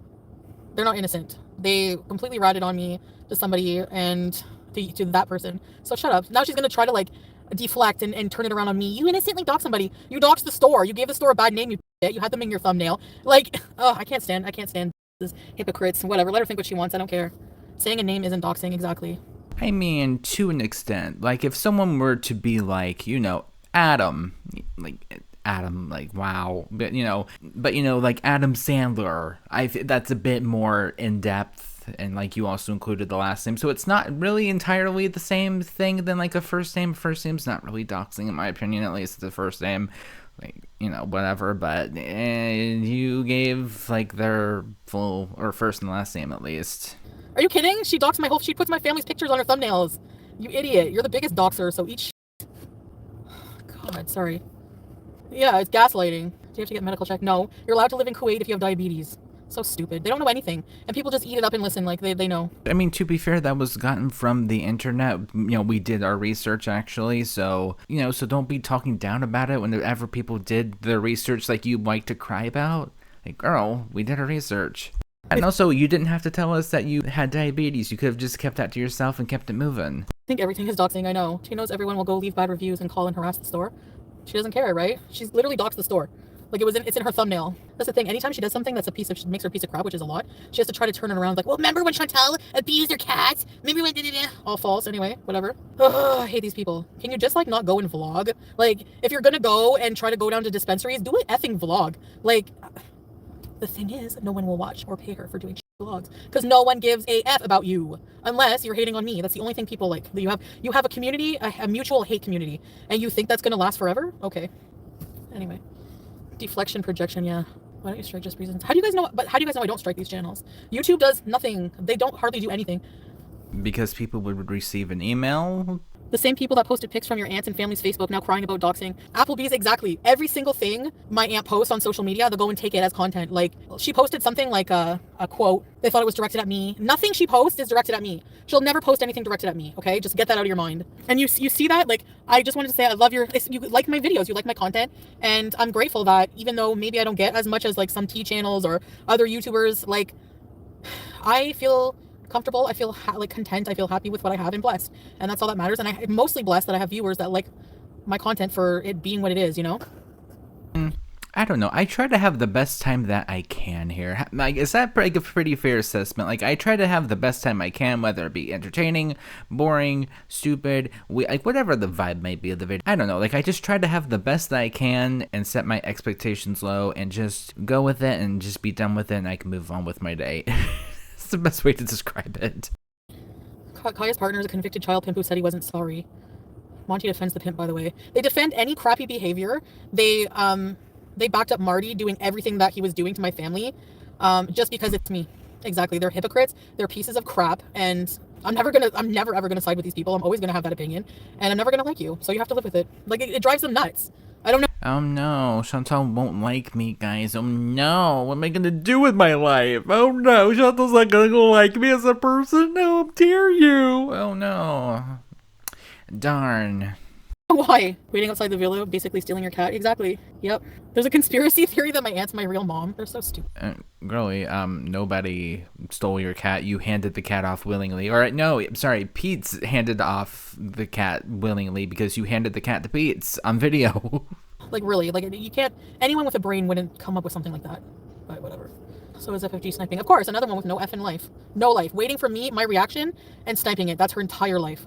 they're not innocent. They completely ratted on me to somebody and to that person. So shut up. Now she's gonna try to, like, deflect and turn it around on me. You innocently doxed somebody. You doxed the store. You gave the store a bad name. You had them in your thumbnail. Like, oh, I can't stand this hypocrites. Whatever. Let her think what she wants. I don't care. Saying a name isn't doxing, exactly.
I mean, to an extent. Like, if someone were to be like, you know, Adam, like, wow. But, you know, like Adam Sandler, that's a bit more in-depth, and, like, you also included the last name. So it's not really entirely the same thing than, like, a first name. First name's not really doxing, in my opinion, at least the first name. Like, you know, whatever, but you gave, like, their full, or first and last name, at least.
Are you kidding? She doxed she puts my family's pictures on her thumbnails. You idiot. You're the biggest doxer, so eat shit. God, sorry. Yeah, it's gaslighting. Do you have to get a medical check? No. You're allowed to live in Kuwait if you have diabetes. So stupid. They don't know anything. And people just eat it up and listen like they know.
I mean, to be fair, that was gotten from the internet. You know, we did our research, actually. So, you know, so don't be talking down about it whenever people did the research like you like to cry about. Like, girl, we did our research. And also, you didn't have to tell us that you had diabetes. You could have just kept that to yourself and kept it moving.
I think everything is doxing, I know. She knows everyone will go leave bad reviews and call and harass the store. She doesn't care, right? She's literally doxed the store. Like, it's in her thumbnail. That's the thing. Anytime she does something that's makes her a piece of crap, which is a lot, she has to try to turn it around. Like, well, remember when Chantal abused her cats? Remember when all false. Anyway, whatever. Ugh, I hate these people. Can you just, like, not go and vlog? Like, if you're gonna go and try to go down to dispensaries, do an effing vlog. Like, the thing is, no one will watch or pay her for doing vlogs because no one gives a F about you unless you're hating on me. That's the only thing people like. You have a community, a mutual hate community, and you think that's gonna last forever? Okay. Anyway, deflection, projection. Yeah. Why don't you strike just reasons? How do you guys know? But how do you guys know I don't strike these channels? YouTube does nothing. They don't hardly do anything.
Because people would receive an email.
The same people that posted pics from your aunt's and family's Facebook now crying about doxing. Applebee's, exactly. Every single thing my aunt posts on social media, they'll go and take it as content. Like, she posted something like a quote. They thought it was directed at me. Nothing she posts is directed at me. She'll never post anything directed at me, okay? Just get that out of your mind. And you see that? Like, I just wanted to say I love you like my videos. You like my content. And I'm grateful that even though maybe I don't get as much as, like, some tea channels or other YouTubers, like, I feel comfortable. I feel like content. I feel happy with what I have and blessed. And that's all that matters. And I'm mostly blessed that I have viewers that like my content for it being what it is, you know?
I don't know. I try to have the best time that I can here. Like, is that like a pretty fair assessment? Like, I try to have the best time I can, whether it be entertaining, boring, stupid, like whatever the vibe might be of the video. I don't know. Like, I just try to have the best that I can and set my expectations low and just go with it and just be done with it, and I can move on with my day. It's the best way to describe it.
Kaya's partner is a convicted child pimp who said he wasn't sorry. Monty defends the pimp, by the way. They defend any crappy behavior. They backed up Marty doing everything that he was doing to my family, just because it's me. Exactly. They're hypocrites. They're pieces of crap. And I'm never ever gonna side with these people. I'm always gonna have that opinion, and I'm never gonna like you. So you have to live with it. Like, it drives them nuts. I don't know.
Oh no, Chantal won't like me, guys. Oh no, what am I gonna do with my life? Oh no, Chantal's not gonna like me as a person. No, how dare you? Oh no. Darn.
Why? Waiting outside the villa, basically stealing your cat. Exactly. Yep. There's a conspiracy theory that my aunt's my real mom. They're so stupid.
Girlie, nobody stole your cat. You handed the cat off willingly. Or no, I'm sorry, Pete's handed off the cat willingly because you handed the cat to Pete's on video.
Like, really, like, you can't, anyone with a brain wouldn't come up with something like that. But whatever. So is FFG sniping. Of course, another one with no effing life. No life. Waiting for me, my reaction, and sniping it. That's her entire life.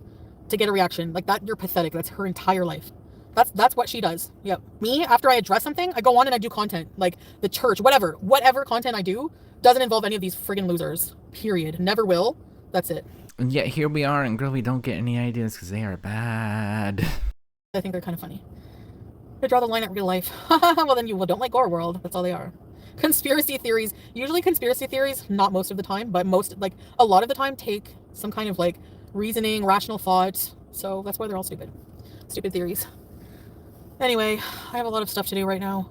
To get a reaction like that, you're pathetic. That's her entire life. That's what she does. Yep. Me, after I address something, I go on and I do content, like the church, whatever content I do doesn't involve any of these friggin' losers, period. Never will. That's it.
And yet here we are, and girl, we don't get any ideas because they are bad.
I think they're kind of funny. They draw the line at real life. Well, then you don't like Gore World. That's all they are. Conspiracy theories. Usually conspiracy theories, not most of the time, but like a lot of the time, take some kind of like reasoning, rational thought. So that's why they're all stupid. Stupid theories. Anyway, I have a lot of stuff to do right now.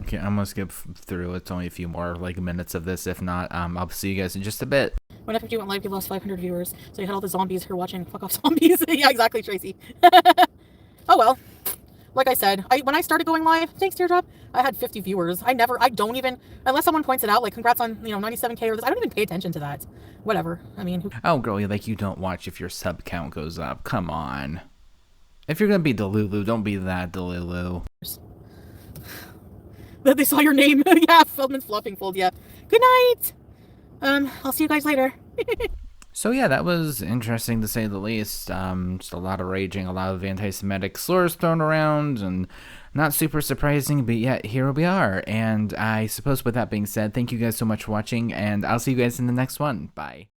Okay, I'm gonna skip through. It's only a few more like minutes of this. If not, I'll see you guys in just a bit.
When FFG went live, you lost 500 viewers. So you had all the zombies who are watching. Fuck off, zombies. Yeah, exactly, Tracy. Oh well. Like I said, when I started going live, thanks Teardrop, I had 50 viewers. I don't even, unless someone points it out, like congrats on, 97K or this, I don't even pay attention to that. Whatever. I mean,
oh, girl, like you don't watch if your sub count goes up. Come on. If you're gonna be Delulu, don't be that Delulu.
That they saw your name. Yeah, Feldman's flopping fold. Yeah. Good night. I'll see you guys later.
So yeah, that was interesting to say the least. Just a lot of raging, a lot of anti-Semitic slurs thrown around, and not super surprising, but yet here we are. And I suppose with that being said, thank you guys so much for watching, and I'll see you guys in the next one. Bye.